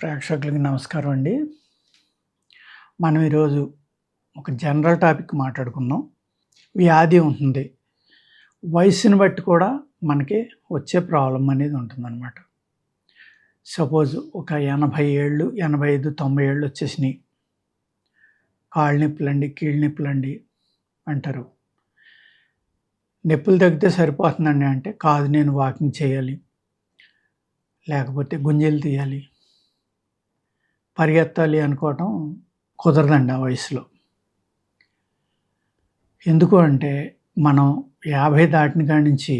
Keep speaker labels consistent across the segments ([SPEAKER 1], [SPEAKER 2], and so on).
[SPEAKER 1] ప్రేక్షకులకి నమస్కారం అండి. మనం ఈరోజు ఒక జనరల్ టాపిక్ మాట్లాడుకుందాం. వ్యాధి ఉంటుంది. వయస్సుని బట్టి కూడా మనకి వచ్చే ప్రాబ్లమ్ అనేది ఉంటుందన్నమాట. సపోజ్ ఒక 80 ఏళ్ళు, 85, 90 ఏళ్ళు వచ్చేసినాయి. కాళ్ళు నొప్పులండి, కీళ్ళ నొప్పులండి అంటారు. నొప్పులు తగ్గితే సరిపోతుందండి అంటే, కాదు నేను వాకింగ్ చేయాలి, లేకపోతే గుంజీలు తీయాలి, పరిగెత్తాలి అనుకోవటం కుదరదండి ఆ వయసులో. ఎందుకు అంటే మనం 50 దాటిన కాడి నుంచి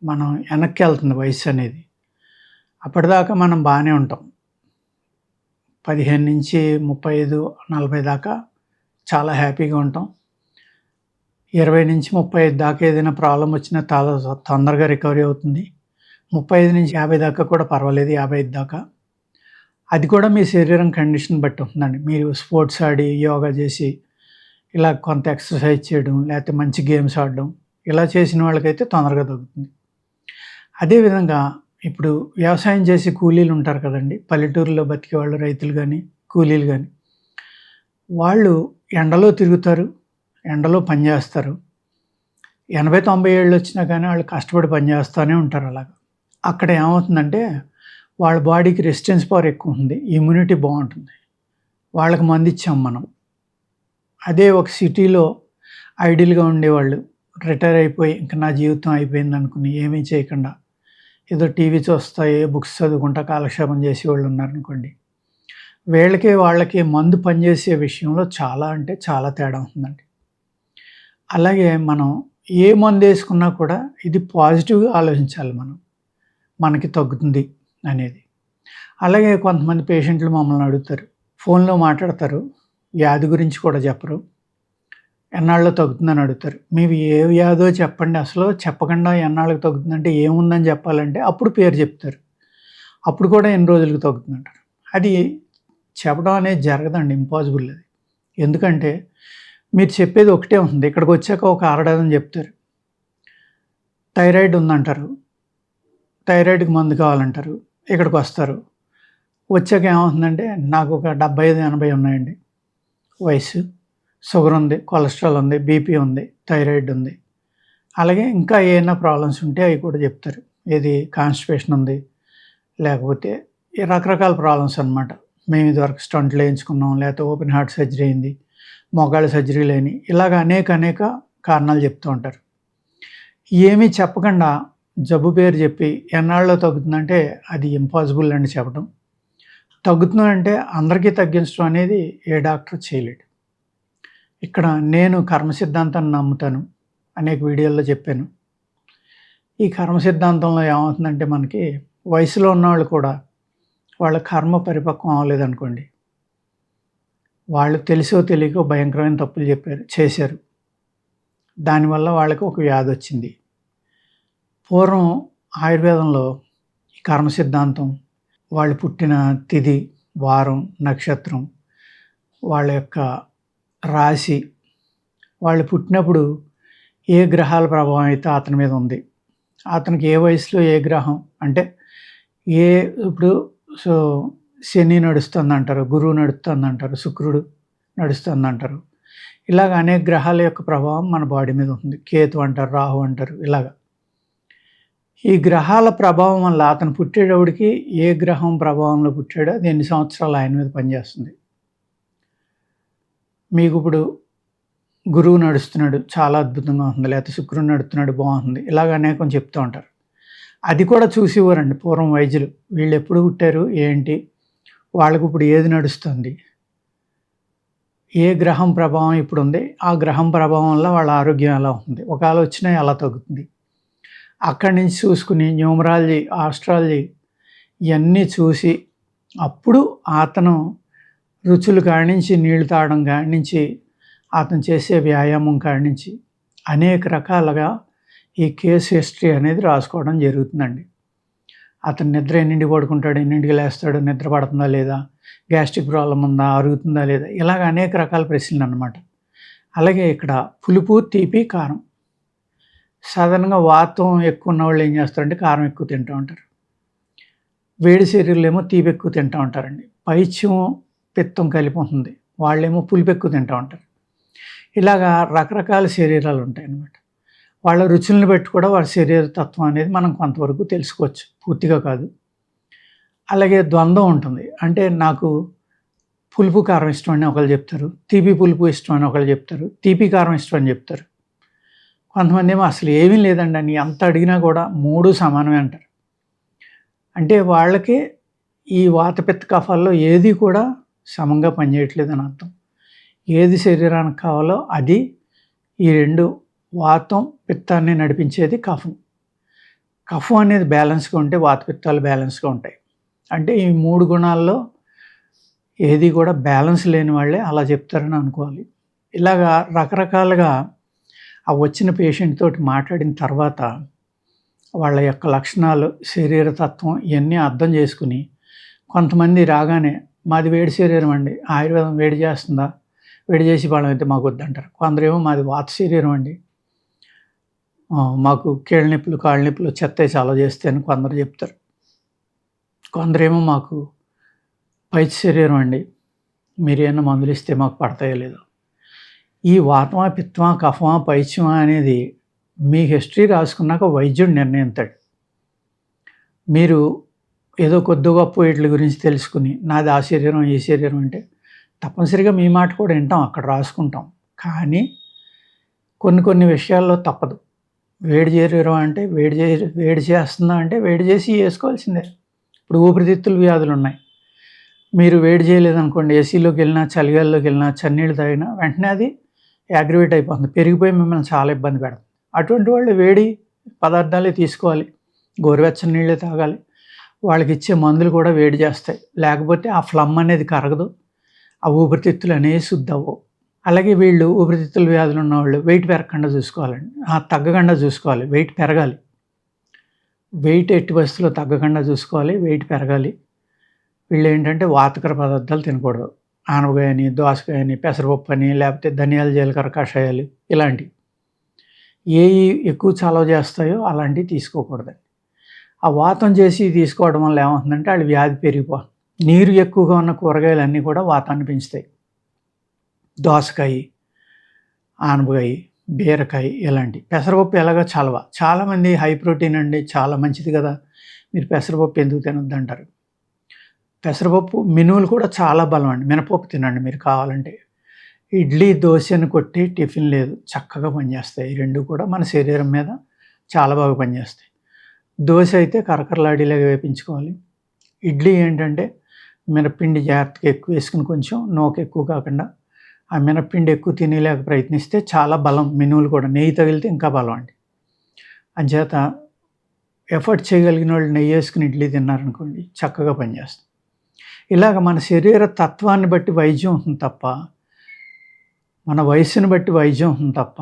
[SPEAKER 1] మనం వెనక్కి వెళ్తుంది వయసు అనేది. అప్పటిదాకా మనం బాగానే ఉంటాం. 15 నుంచి 35, 40 దాకా చాలా హ్యాపీగా ఉంటాం. 20 నుంచి 35 దాకా ఏదైనా ప్రాబ్లం వచ్చినా చాలా తొందరగా రికవరీ అవుతుంది. 35 నుంచి 50 దాకా కూడా పర్వాలేదు, 55 దాకా. అది కూడా మీ శరీరం కండిషన్ బట్టి ఉంటుందండి. మీరు స్పోర్ట్స్ ఆడి, యోగా చేసి, ఇలా కొంత ఎక్సర్సైజ్ చేయడం, లేకపోతే మంచి గేమ్స్ ఆడడం, ఇలా చేసిన వాళ్ళకైతే తొందరగా తగ్గుతుంది. అదేవిధంగా ఇప్పుడు వ్యవసాయం చేసి కూలీలు ఉంటారు కదండి, పల్లెటూరులో బతికే వాళ్ళు, రైతులు కానీ కూలీలు కానీ, వాళ్ళు ఎండలో తిరుగుతారు, ఎండలో పనిచేస్తారు. 80, 90 ఏళ్ళు వచ్చినా కానీ వాళ్ళు కష్టపడి పనిచేస్తూనే ఉంటారు. అలాగా అక్కడ ఏమవుతుందంటే వాళ్ళ బాడీకి రెసిస్టెన్స్ పవర్ ఎక్కువ ఉంది, ఇమ్యూనిటీ బాగుంటుంది. వాళ్ళకి మందు ఇచ్చాం మనం. అదే ఒక సిటీలో ఐడియల్గా ఉండేవాళ్ళు రిటైర్ అయిపోయి ఇంకా నా జీవితం అయిపోయింది అనుకుని ఏమీ చేయకుండా ఏదో టీవీ చూస్తా, ఏ బుక్స్ చదువుకుంటా కాలక్షేపం చేసేవాళ్ళు ఉన్నారనుకోండి, వాళ్ళకి మందు పనిచేసే విషయంలో చాలా అంటే చాలా తేడా ఉంటుందండి. అలాగే మనం ఏ మందు వేసుకున్నా కూడా ఇది పాజిటివ్గా ఆలోచించాలి మనం, మనకి తగ్గుతుంది అనేది. అలాగే కొంతమంది పేషెంట్లు మమ్మల్ని అడుగుతారు, ఫోన్లో మాట్లాడతారు, వ్యాధి గురించి కూడా చెప్పరు, ఎన్నాళ్ళలో తగ్గుతుందని అడుగుతారు. మీరు ఏ వ్యాధో చెప్పండి, అసలు చెప్పకుండా ఎన్నాళ్ళకి తగ్గుతుందంటే ఏముందని చెప్పాలంటే అప్పుడు పేరు చెప్తారు. అప్పుడు కూడా ఎన్ని రోజులకు తగ్గుతుందంటారు. అది చెప్పడం అనేది జరగదండి, ఇంపాసిబుల్ అది. ఎందుకంటే మీరు చెప్పేది ఒకటే ఉంటుంది, ఇక్కడికి వచ్చాక ఒక అరడదని చెప్తారు. థైరాయిడ్ ఉందంటారు, థైరాయిడ్కి మందు కావాలంటారు, ఇక్కడికి వస్తారు. వచ్చాక ఏమవుతుందంటే నాకు ఒక 75, 80 ఉన్నాయండి వయసు, షుగర్ ఉంది, కొలెస్ట్రాల్ ఉంది, బీపీ ఉంది, థైరాయిడ్ ఉంది, అలాగే ఇంకా ఏమైనా ప్రాబ్లమ్స్ ఉంటే అవి కూడా చెప్తారు. ఏది కాన్స్టిపేషన్ ఉంది, లేకపోతే రకరకాల ప్రాబ్లమ్స్ అనమాట. మేము ఇదివరకు స్టంట్లు వేయించుకున్నాం, లేకపోతే ఓపెన్ హార్ట్ సర్జరీ అయింది, మోకాళ్ళ సర్జరీ లేని, ఇలాగ అనేక కారణాలు చెప్తూ ఉంటారు. ఏమీ చెప్పకుండా జబ్బు పేరు చెప్పి ఎన్నాళ్ళలో తగ్గుతుందంటే అది ఇంపాసిబుల్ అండి చెప్పడం. తగ్గుతుందంటే అందరికీ తగ్గించడం అనేది ఏ డాక్టర్ చేయలేడు. ఇక్కడ నేను కర్మ సిద్ధాంతాన్ని నమ్ముతాను, అనేక వీడియోల్లో చెప్పాను. ఈ కర్మ సిద్ధాంతంలో ఏమవుతుందంటే మనకి వయసులో ఉన్నవాళ్ళు కూడా వాళ్ళ కర్మ పరిపక్వం అవ్వలేదనుకోండి, వాళ్ళు తెలిసో తెలియకో భయంకరమైన తప్పులు చేశారు, దానివల్ల వాళ్ళకి ఒక వ్యాధి వచ్చింది. పూర్వం ఆయుర్వేదంలో ఈ కర్మ సిద్ధాంతం, వాళ్ళు పుట్టిన తిథి, వారం, నక్షత్రం, వాళ్ళ యొక్క రాశి, వాళ్ళు పుట్టినప్పుడు ఏ గ్రహాల ప్రభావం అయితే అతని మీద ఉంది, అతనికి ఏ వయసులో ఏ గ్రహం అంటే ఇప్పుడు శని నడుస్తుందంటారు, గురువు నడుస్తుందంటారు, శుక్రుడు నడుస్తుందంటారు. ఇలాగ అనేక గ్రహాల యొక్క ప్రభావం మన బాడీ మీద ఉంటుంది. కేతు అంటారు, రాహు అంటారు. ఇలాగ ఈ గ్రహాల ప్రభావం వల్ల అతను పుట్టేటప్పటికి ఏ గ్రహం ప్రభావంలో పుట్టాడో అది ఎన్ని సంవత్సరాలు ఆయన మీద పనిచేస్తుంది. మీకు ఇప్పుడు గురువు నడుస్తున్నాడు, చాలా అద్భుతంగా ఉంది, లేకపోతే శుక్రుడు నడుస్తున్నాడు, బాగుంది, ఇలాగ అనేకం చెప్తూ ఉంటారు. అది కూడా చూసేవారండి పూర్వం వైద్యులు. వీళ్ళు ఎప్పుడు పుట్టారు ఏంటి, వాళ్ళకు ఇప్పుడు ఏది నడుస్తుంది, ఏ గ్రహం ప్రభావం ఇప్పుడు ఉంది, ఆ గ్రహం ప్రభావం వల్ల వాళ్ళ ఆరోగ్యం ఎలా ఉంది, ఒకవేళ వచ్చినా ఎలా తగ్గుతుంది, అక్కడి నుంచి చూసుకుని న్యూమరాలజీ, ఆస్ట్రాలజీ ఇవన్నీ చూసి అప్పుడు అతను రుచులు కాడించి, నీళ్లు తాగడం కాడించి, అతను చేసే వ్యాయామం కాడించి అనేక రకాలుగా ఈ కేస్ హిస్టరీ అనేది రాసుకోవడం జరుగుతుందండి. అతను నిద్ర ఎన్నింటికి పడుకుంటాడు, ఎన్నింటికి లేస్తాడు, నిద్ర పడుతుందా లేదా, గ్యాస్ట్రిక్ ప్రాబ్లం ఉందా, అరుగుతుందా లేదా, ఇలాగ అనేక రకాల ప్రశ్నలు అన్నమాట. అలాగే ఇక్కడ పులుపు, తీపి, కారం. సాధారణంగా వాతం ఎక్కువ ఉన్న వాళ్ళు ఏం చేస్తారంటే కారం ఎక్కువ తింటూ ఉంటారు. వేడి శరీరులేమో తీపి ఎక్కువ తింటూ ఉంటారండి. పైత్యం, పిత్తం కలిపి ఉంటుంది. వాళ్ళేమో పులుపు ఎక్కువ తింటూ ఉంటారు. ఇలాగా రకరకాల శరీరాలు ఉంటాయన్నమాట. వాళ్ళ రుచులను బట్టి కూడా వాళ్ళ శరీర తత్వం అనేది మనం కొంతవరకు తెలుసుకోవచ్చు, పూర్తిగా కాదు. అలాగే ద్వంద్వం ఉంటుంది. అంటే నాకు పులుపు కారం ఇష్టం అని ఒకళ్ళు చెప్తారు, తీపి పులుపు ఇష్టం అని ఒకళ్ళు చెప్తారు, తీపి కారం ఇష్టం అని చెప్తారు. కొంతమంది ఏమో అసలు ఏమీ లేదండి అని ఎంత అడిగినా కూడా 3 సమానమే అంటారు. అంటే వాళ్ళకి ఈ వాత పిత్త కఫాల్లో ఏది కూడా సమంగా పనిచేయట్లేదని అర్థం. ఏది శరీరానికి కావాలో అది ఈ 2 వాతం పిత్తాన్ని నడిపించేది కఫం. కఫం అనేది బ్యాలెన్స్గా ఉంటే వాత పిత్తాలు బ్యాలెన్స్గా ఉంటాయి. అంటే ఈ 3 గుణాల్లో ఏది కూడా బ్యాలెన్స్ లేని వాళ్ళే అలా చెప్తారని అనుకోవాలి. ఇలాగా రకరకాలుగా ఆ వచ్చిన పేషెంట్ తోటి మాట్లాడిన తర్వాత వాళ్ళ యొక్క లక్షణాలు, శరీర తత్వం ఇవన్నీ అర్థం చేసుకుని, కొంతమంది రాగానే మాది వేడి శరీరం అండి, ఆయుర్వేదం వేడి చేస్తుందా, వేడి చేసి వాళ్ళం అయితే మాకు వద్దంటారు. కొందరేమో మాది వాత శరీరం అండి, మాకు కీళ్ళ నొప్పులు, కాళ్ళ నొప్పులు చెత్తేసి అలా చేస్తే అని కొందరు చెప్తారు. కొందరేమో మాకు పైత్య శరీరం అండి, మీరేమన్నా మందులు ఇస్తే మాకు పడతాయో లేదో. ఈ వాతమా, పిత్తమా, కఫమా, పైత్యమా అనేది మీ హిస్టరీ రాసుకున్నాక వైద్యుడు నిర్ణయిస్తాడు. మీరు ఏదో కొద్ది గొప్ప వీటి గురించి తెలుసుకుని నాది ఆ శరీరం, ఈ శరీరం అంటే తప్పనిసరిగా మీ మాట కూడా వింటాం, అక్కడ రాసుకుంటాం. కానీ కొన్ని విషయాల్లో తప్పదు. వేడి శరీరం అంటే వేడి చేస్తుందా అంటే వేడి చేసి వేసుకోవాల్సిందే. ఇప్పుడు ఊపిరితిత్తుల వ్యాధులు ఉన్నాయి. మీరు వేడి చేయలేదనుకోండి, ఏసీలోకి వెళ్ళినా, చలిగాల్లోకి వెళ్ళినా, చన్నీళ్ళు తాగినా వెంటనే అది యాగ్రివేట్ అయిపోతుంది, పెరిగిపోయి మిమ్మల్ని చాలా ఇబ్బంది పెడుతుంది. అటువంటి వాళ్ళు వేడి పదార్థాలే తీసుకోవాలి, గోరువెచ్చని నీళ్ళే తాగాలి. వాళ్ళకి ఇచ్చే మందులు కూడా వేడి చేస్తాయి, లేకపోతే ఆ ఫ్లమ్ అనేది కరగదు, ఆ ఊపిరితిత్తులు అనేవి శుద్ధి అవ్వవు. అలాగే వీళ్ళు ఊపిరితిత్తుల వ్యాధులు ఉన్నవాళ్ళు వెయిట్ పెరగకుండా చూసుకోవాలండి, తగ్గకుండా చూసుకోవాలి. వెయిట్ పెరగాలి, వెయిట్ ఎట్టి పరిస్థితుల్లో తగ్గకుండా చూసుకోవాలి, వెయిట్ పెరగాలి. వీళ్ళు ఏంటంటే వాతకర పదార్థాలు తినకూడదు. ఆనపకాయని, దోసకాయని, పెసరపప్పు అని, లేకపోతే ధనియాల జీలకర్ర కషాయాలు ఇలాంటివి ఏవి ఎక్కువ చలవ చేస్తాయో అలాంటివి తీసుకోకూడదండి. ఆ వాతం చేసి తీసుకోవడం వల్ల ఏమవుతుందంటే వాళ్ళు వ్యాధి పెరిగిపోతుంది. నీరు ఎక్కువగా ఉన్న కూరగాయలన్నీ కూడా వాతాన్ని పెంచుతాయి. దోసకాయ, ఆనపకాయ, బీరకాయ ఇలాంటి. పెసరపప్పు ఎలాగో చలవ. చాలామంది హై ప్రోటీన్ అండి, చాలా మంచిది కదా, మీరు పెసరపప్పు ఎందుకు తినొద్దు అంటారు. పెసరపప్పు, మినువులు కూడా చాలా బలం అండి. మినపప్పు తినండి మీరు కావాలంటే. ఇడ్లీ, దోశని కొట్టి టిఫిన్ లేదు, చక్కగా పనిచేస్తాయి. ఈ 2 కూడా మన శరీరం మీద చాలా బాగా పనిచేస్తాయి. దోశ అయితే కరకరలాడేలాగా వేపించుకోవాలి. ఇడ్లీ ఏంటంటే మినప్పిండి జాగ్రత్తగా ఎక్కువ వేసుకుని, కొంచెం నూక ఎక్కువ కాకుండా ఆ మినప్పిండి ఎక్కువ తినేలాగా ప్రయత్నిస్తే చాలా బలం. మినువులు కూడా నెయ్యి తగిలితే ఇంకా బలం అండి. అంచేత ఎఫర్ట్ చేయగలిగిన వాళ్ళు నెయ్యి వేసుకుని ఇడ్లీ తిన్నారనుకోండి, చక్కగా పనిచేస్తుంది. ఇలాగ మన శరీర తత్వాన్ని బట్టి వైద్యం ఉంటుంది తప్ప, మన వయస్సును బట్టి వైద్యం ఉంటుంది తప్ప,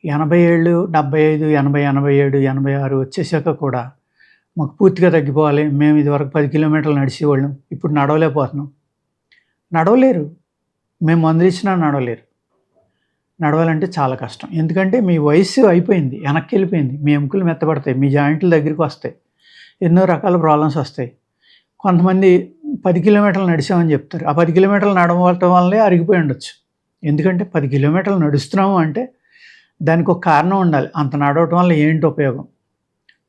[SPEAKER 1] 80 ఏళ్ళు, 75, 80, 87, 86 వచ్చేసాక కూడా మాకు పూర్తిగా తగ్గిపోవాలి, మేము ఇదివరకు 10 కిలోమీటర్లు నడిచేవాళ్ళం, ఇప్పుడు నడవలేకపోతున్నాం. నడవలేరు, మేము మందులు ఇచ్చినా నడవలేరు. నడవాలంటే చాలా కష్టం. ఎందుకంటే మీ వయస్సు అయిపోయింది, వెనక్కి వెళ్ళిపోయింది. మీ ఎముకలు మెత్తబడతాయి, మీ జాయింట్లు దగ్గరికి వస్తాయి, ఎన్నో రకాల ప్రాబ్లమ్స్ వస్తాయి. కొంతమంది 10 కిలోమీటర్లు నడిచామని చెప్తారు. ఆ 10 కిలోమీటర్లు నడవటం వల్లే అరిగిపోయి ఉండొచ్చు. ఎందుకంటే 10 కిలోమీటర్లు నడుస్తున్నాము అంటే దానికి ఒక కారణం ఉండాలి. అంత నడవటం వల్ల ఏంటి ఉపయోగం?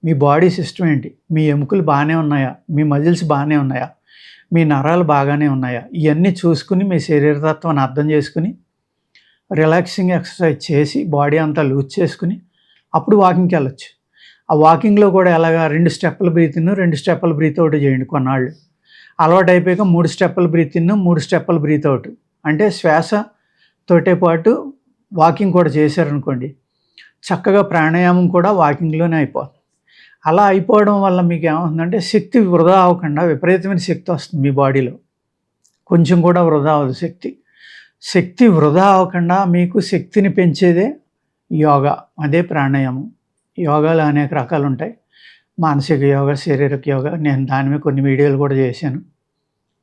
[SPEAKER 1] మీ బాడీ సిస్టమ్ ఏంటి? మీ ఎముకలు బాగానే ఉన్నాయా? మీ మజిల్స్ బాగానే ఉన్నాయా? మీ నరాలు బాగానే ఉన్నాయా? ఇవన్నీ చూసుకుని మీ శరీరతత్వాన్ని అర్థం చేసుకుని రిలాక్సింగ్ ఎక్సర్సైజ్ చేసి బాడీ అంతా లూజ్ చేసుకుని అప్పుడు వాకింగ్కి వెళ్ళొచ్చు. ఆ వాకింగ్లో కూడా ఎలాగా 2 స్టెప్పులు బ్రీత్ ఇన్, 2 స్టెప్పులు బ్రీత్ అవుట్ చేయండి కొన్నాళ్ళు. అలవాటు అయిపోయాక 3 స్టెప్పులు బ్రీత్ ఇన్, 3 స్టెప్పులు బ్రీత్ అవుట్. అంటే శ్వాసతోటే పాటు వాకింగ్ కూడా చేశారనుకోండి, చక్కగా ప్రాణాయామం కూడా వాకింగ్లోనే అయిపోతుంది. అలా అయిపోవడం వల్ల మీకు ఏమవుతుందంటే శక్తి వృధా అవ్వకుండా విపరీతమైన శక్తి వస్తుంది మీ బాడీలో. కొంచెం కూడా వృధా అవ్వదు శక్తి. శక్తి వృధా అవ్వకుండా మీకు శక్తిని పెంచేదే యోగా, అదే ప్రాణాయామం. యోగాలో అనేక రకాలు ఉంటాయి. మానసిక యోగా, శారీరక యోగా. నేను దాని మీద కొన్ని వీడియోలు కూడా చేశాను,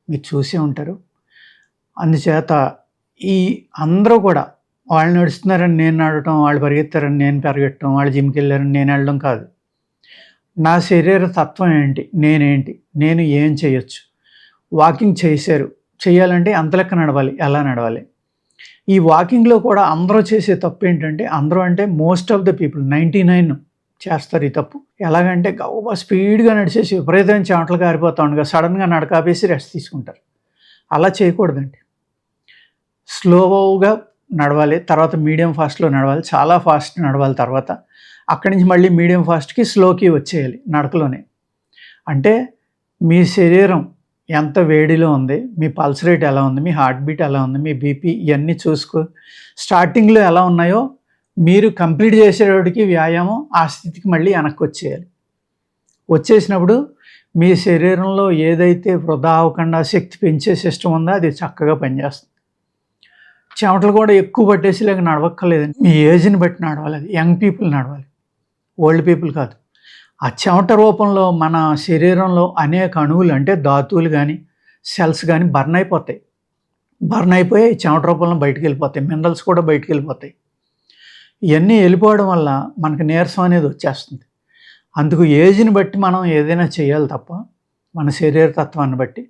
[SPEAKER 1] మీరు చూసే ఉంటారు. అందుచేత ఈ అందరూ కూడా వాళ్ళు నడుస్తున్నారని నేను నడవటం, వాళ్ళు పరిగెత్తారని నేను పరిగెట్టడం, వాళ్ళు జిమ్కి వెళ్ళారని నేను వెళ్ళడం కాదు. నా శరీర తత్వం ఏంటి, నేనేంటి, నేను ఏం చేయొచ్చు, వాకింగ్ చేయాలంటే అంత లెక్క నడవాలి, ఎలా నడవాలి. ఈ వాకింగ్లో కూడా అందరూ చేసే తప్పు ఏంటంటే, అందరూ అంటే మోస్ట్ ఆఫ్ ద పీపుల్ 99 చేస్తారు ఈ తప్పు. ఎలాగంటే గవ్వ స్పీడ్గా నడిచేసి విపరీతమైన చెమటలు కారిపోతా ఉండగా సడన్గా నడకాపేసి రెస్ట్ తీసుకుంటారు. అలా చేయకూడదండి. స్లోగా నడవాలి, తర్వాత మీడియం ఫాస్ట్లో నడవాలి, చాలా ఫాస్ట్ నడవాలి, తర్వాత అక్కడి నుంచి మళ్ళీ మీడియం ఫాస్ట్కి స్లోకి వచ్చేయాలి నడకలోనే. అంటే మీ శరీరం ఎంత వేడిలో ఉంది, మీ పల్స్ రేట్ ఎలా ఉంది, మీ హార్ట్ బీట్ ఎలా ఉంది, మీ బీపీ ఇవన్నీ స్టార్టింగ్లో ఎలా ఉన్నాయో మీరు కంప్లీట్ చేసేటప్పటికి వ్యాయామం ఆ స్థితికి మళ్ళీ వెనక్కి వచ్చేసినప్పుడు మీ శరీరంలో ఏదైతే వృధా అవ్వకుండా శక్తి పెంచే సిస్టమ్ ఉందో అది చక్కగా పనిచేస్తుంది. చెమటలు కూడా ఎక్కువ పట్టేసి లేక నడవక్కర్లేదండి. మీ ఏజ్ని బట్టి నడవాలి, అది యంగ్ పీపుల్ నడవాలి, ఓల్డ్ పీపుల్ కాదు. ఆ చెమట రూపంలో మన శరీరంలో అనేక అణువులు అంటే ధాతువులు కానీ సెల్స్ కానీ బర్న్ అయిపోయి చెమట రూపంలో బయటకు వెళ్ళిపోతాయి, మినరల్స్ కూడా బయటకు వెళ్ళిపోతాయి. ఇవన్నీ వెళ్ళిపోవడం వల్ల మనకు నీరసం అనేది వచ్చేస్తుంది. అందుకు ఏజ్ని బట్టి మనం ఏదైనా చేయాలి తప్ప మన శరీర తత్వాన్ని బట్టి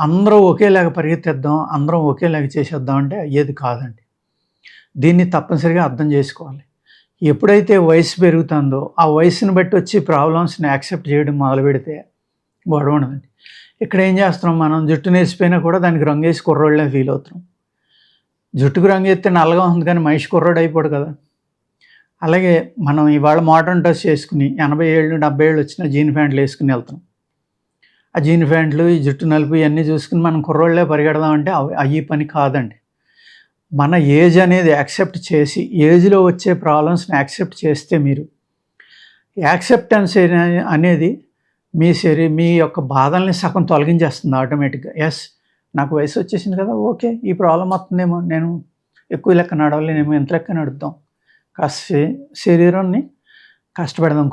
[SPEAKER 1] అందరూ ఒకేలాగా పరిగెత్తేద్దాం, అందరం ఒకేలాగా చేసేద్దాం అంటే అయ్యేది కాదండి. దీన్ని తప్పనిసరిగా అర్థం చేసుకోవాలి. ఎప్పుడైతే వయసు పెరుగుతుందో ఆ వయసుని బట్టి వచ్చి ప్రాబ్లమ్స్ని యాక్సెప్ట్ చేయడం మొదలు పెడితే గొడవ ఉండదండి. ఇక్కడ ఏం చేస్తున్నాం, మనం జుట్టు నేసిపోయినా కూడా దానికి రంగేసి కుర్రోళ్ళే ఫీల్ అవుతున్నాం. జుట్టుకు రంగు ఎత్తే నల్లగా ఉంది కానీ మనిషి కుర్రోడు అయిపోడు కదా. అలాగే మనం ఇవాళ మోడర్న్ డ్రెస్ చేసుకుని 80 ఏళ్ళు 70 ఏళ్ళు వచ్చిన జీన్ ప్యాంట్లు వేసుకుని వెళ్తాం. ఆ జీన్ ప్యాంట్లు, ఈ జుట్టు నలుపు ఇవన్నీ చూసుకుని మనం కుర్రోళ్ళే పరిగెడదామంటే అయ్యి పని కాదండి. మన ఏజ్ అనేది యాక్సెప్ట్ చేసి ఏజ్లో వచ్చే ప్రాబ్లమ్స్ని యాక్సెప్ట్ చేస్తే మీరు యాక్సెప్టెన్స్ అనేది మీ యొక్క బాధల్ని సగం తొలగించేస్తుంది ఆటోమేటిక్గా. ఎస్, నాకు వయసు వచ్చేసింది కదా, ఓకే, ఈ ప్రాబ్లం వస్తుందేమో, నేను ఎక్కువ లెక్క నడవలేనేమో, ఎంత లెక్క నడుద్దాం, కాస్త శరీరాన్ని కష్టపెడదాం,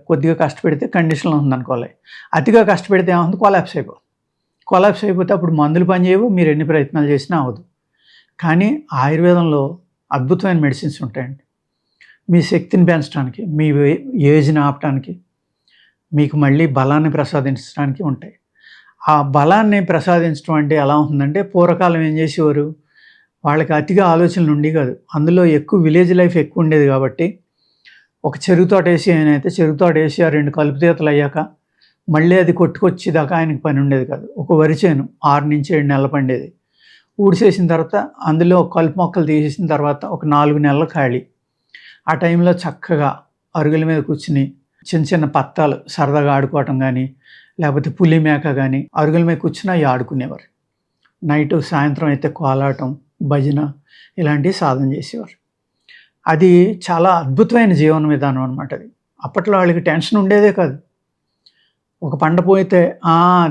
[SPEAKER 1] కొద్దిగా కష్టపెడితే కండిషన్లో ఉందనుకోవాలి. అతిగా కష్టపెడితే ఏమవుతుంది, కొలాప్స్ అయిపోతే అప్పుడు మందులు పనిచేయవు, మీరు ఎన్ని ప్రయత్నాలు చేసినా అవ్వదు. కానీ ఆయుర్వేదంలో అద్భుతమైన మెడిసిన్స్ ఉంటాయండి. మీ శక్తిని పెంచడానికి, మీ ఏజ్ని ఆపడానికి, మీకు మళ్ళీ బలాన్ని ప్రసాదించడానికి ఉంటాయి. ఆ బలాన్ని ప్రసాదించడం అంటే ఎలా ఉంటుందంటే, పూర్వకాలం ఏం చేసేవారు, వాళ్ళకి అతిగా ఆలోచనలు ఉండి కాదు, అందులో ఎక్కువ విలేజ్ లైఫ్ ఎక్కువ ఉండేది కాబట్టి ఒక చెరుకు తోట వేసి ఆ 2 కలుపు తీతలు అయ్యాక మళ్ళీ అది కొట్టుకొచ్చేదాకా ఆయనకి పని ఉండేది కాదు. ఒక వరి చేను 6 నుంచి 7 నెలలు పండేది. ఊడిసేసిన తర్వాత అందులో కలుపు మొక్కలు తీసేసిన తర్వాత ఒక 4 నెలలు ఖాళీ. ఆ టైంలో చక్కగా అరుగుల మీద కూర్చుని చిన్న పత్తాలు సరదాగా ఆడుకోవటం కానీ, లేకపోతే పులి మేక కానీ అరుగుల మీద కూర్చుని అవి ఆడుకునేవారు. నైటు సాయంత్రం అయితే కోలాటం, భజన ఇలాంటివి సాధన చేసేవారు. అది చాలా అద్భుతమైన జీవన విధానం అనమాట. అది అప్పట్లో వాళ్ళకి టెన్షన్ ఉండేదే కాదు. ఒక పంట పోయితే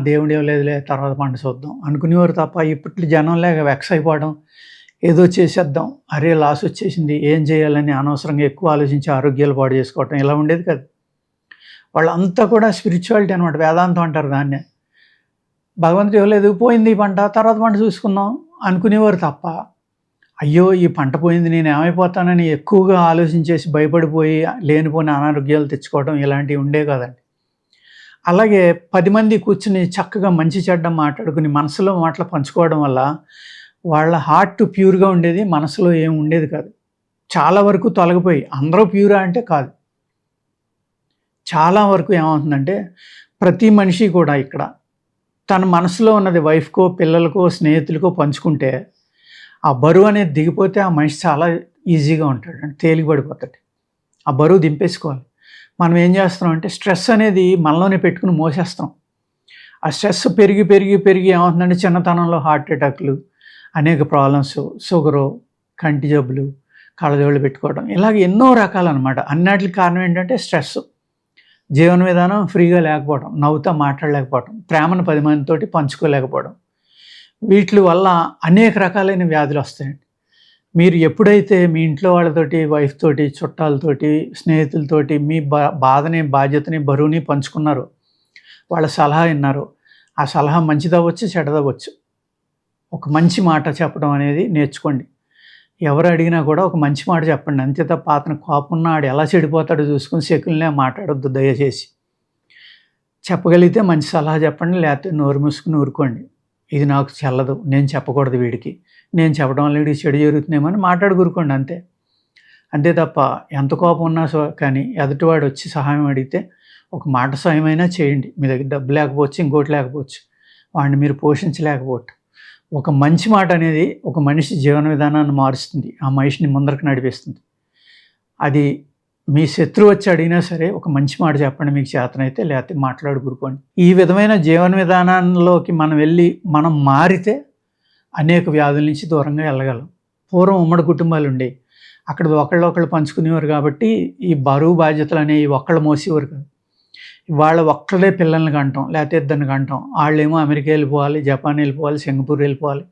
[SPEAKER 1] దేవుడు ఇవ్వలేదులే, తర్వాత పంట చూద్దాం అనుకునేవారు తప్ప, ఇప్పట్లో జనం లేక వెక్స్ అయిపోవడం, ఏదో చేసేద్దాం, అరే లాస్ వచ్చేసింది, ఏం చేయాలని అనవసరంగా ఎక్కువ ఆలోచించి ఆరోగ్యాలు పాడు చేసుకోవటం ఇలా ఉండేది కాదు. వాళ్ళంతా కూడా స్పిరిచువాలిటీ అనమాట, వేదాంతం అంటారు దాన్నే. భగవంతుడు ఇవ్వలేదు, పోయింది ఈ పంట, తర్వాత పంట చూసుకుందాం అనుకునేవారు తప్ప, అయ్యో ఈ పంట పోయింది నేను ఏమైపోతానని ఎక్కువగా ఆలోచించేసి భయపడిపోయి లేనిపోయిన అనారోగ్యాలు తెచ్చుకోవడం ఇలాంటివి ఉండే కదండి. అలాగే 10 మంది కూర్చుని చక్కగా మంచి చెడ్డ మాట్లాడుకుని మనసులో మాటలు పంచుకోవడం వల్ల వాళ్ళ హార్ట్ ప్యూర్గా ఉండేది, మనసులో ఏం ఉండేది కాదు. చాలా వరకు తొలగిపోయి, అందరూ ప్యూరా అంటే కాదు, చాలా వరకు ఏమవుతుందంటే ప్రతి మనిషి కూడా ఇక్కడ తన మనసులో ఉన్నది వైఫ్కో, పిల్లలకో, స్నేహితులకో పంచుకుంటే ఆ బరువు అనేది దిగిపోతే ఆ మనిషి చాలా ఈజీగా ఉంటాడు అంటే తేలికపడిపోతాడు. ఆ బరువు దింపేసుకోవాలి. మనం ఏం చేస్తున్నాం అంటే స్ట్రెస్ అనేది మనలోనే పెట్టుకుని మోసేస్తాం. ఆ స్ట్రెస్ పెరిగి పెరిగి పెరిగి ఏమవుతుందంటే చిన్నతనంలో హార్ట్ అటాక్లు, అనేక ప్రాబ్లమ్స్, షుగరు, కంటి జబ్బులు, కళ్ళజోళ్ళు పెట్టుకోవడం, ఇలాగ ఎన్నో రకాలన్నమాట. అన్నిటికి కారణం ఏంటంటే స్ట్రెస్. జీవన విధానం ఫ్రీగా లేకపోవడం, నవ్వుతా మాట్లాడలేకపోవడం, ప్రేమను 10 మందితోటి పంచుకోలేకపోవడం, వీటి వల్ల అనేక రకాలైన వ్యాధులు వస్తాయండి. మీరు ఎప్పుడైతే మీ ఇంట్లో వాళ్ళతోటి, వైఫ్ తోటి, చుట్టాలతోటి, స్నేహితులతోటి మీ బాధని, బాధ్యతని, బరువుని పంచుకున్నారో, వాళ్ళ సలహా విన్నారో, ఆ సలహా మంచిదవ్వచ్చు, చెడ్డదవ్వచ్చు, ఒక మంచి మాట చెప్పడం అనేది నేర్చుకోండి. ఎవరు అడిగినా కూడా ఒక మంచి మాట చెప్పండి, అంతే తప్ప అతను కోపం ఉన్న ఆడు ఎలా చెడిపోతాడో చూసుకుని శకుల్నే మాట్లాడొద్దు దయచేసి. చెప్పగలిగితే మంచి సలహా చెప్పండి, లేకపోతే నోరు మూసుకుని ఊరుకోండి. ఇది నాకు చెల్లదు, నేను చెప్పకూడదు వీడికి, నేను చెప్పడం వల్ల వీడికి చెడు జరుగుతుందేమో అని మాట్లాడుకూరుకోండి అంతే. అంతే తప్ప ఎంత కోపం ఉన్నా కానీ ఎదుటివాడు వచ్చి సహాయం అడిగితే ఒక మాట సాయమైనా చేయండి. మీ దగ్గర డబ్బు లేకపోవచ్చు, ఇంకోటి లేకపోవచ్చు, వాడిని మీరు పోషించలేకపోవచ్చు. ఒక మంచి మాట అనేది ఒక మనిషి జీవన విధానాన్ని మారుస్తుంది, ఆ మనిషిని ముందరకు నడిపిస్తుంది. అది మీ శత్రువు వచ్చి అడిగినా సరే ఒక మంచి మాట చెప్పండి మీకు చేతనైతే, లేకపోతే మాట్లాడుకూరుకోండి. ఈ విధమైన జీవన విధానంలోకి మనం వెళ్ళి మనం మారితే అనేక వ్యాధుల నుంచి దూరంగా వెళ్ళగలం. పూర్వం ఉమ్మడి కుటుంబాలు ఉండేవి, అక్కడ ఒకళ్ళు పంచుకునేవారు కాబట్టి ఈ బరువు బాధ్యతలు అనేవి ఒక్కళ్ళు మోసేవారు కాదు. వాళ్ళ ఒక్కళ్ళే పిల్లల్ని కంటాం, లేకపోతే ఇద్దరిని కంటాం. వాళ్ళేమో అమెరికా వెళ్ళిపోవాలి, జపాన్ వెళ్ళిపోవాలి, సింగపూర్ వెళ్ళిపోవాలి.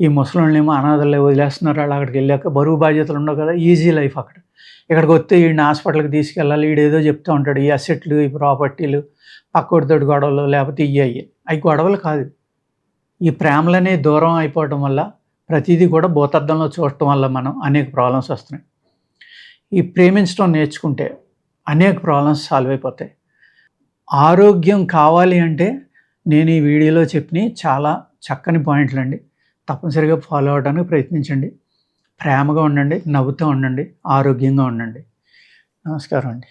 [SPEAKER 1] ఈ ముసలోళ్ళేమో అనాథలే వదిలేస్తున్నారు. వాళ్ళు అక్కడికి వెళ్ళాక బరువు బాధ్యతలు ఉండవు కదా, ఈజీ లైఫ్ అక్కడ. ఇక్కడికి వస్తే వీడిని హాస్పిటల్కి తీసుకెళ్ళాలి, వీడేదో చెప్తూ ఉంటాడు, ఈ అసెట్లు, ఈ ప్రాపర్టీలు, పక్కోడితోటి గొడవలు, లేకపోతే అవి గొడవలు కాదు. ఈ ప్రేమలనే దూరం అయిపోవడం వల్ల, ప్రతిదీ కూడా భూతద్దంలో చూడటం వల్ల మనం అనేక ప్రాబ్లమ్స్ వస్తున్నాయి. ఈ ప్రేమించడం నేర్చుకుంటే అనేక ప్రాబ్లమ్స్ సాల్వ్ అయిపోతాయి. ఆరోగ్యం కావాలి అంటే నేను ఈ వీడియోలో చెప్పిన చాలా చక్కని పాయింట్లండి. తప్పనిసరిగా ఫాలో అవ్వడానికి ప్రయత్నించండి. ప్రేమగా ఉండండి, నవ్వుతూ ఉండండి, ఆరోగ్యంగా ఉండండి. నమస్కారం అండి.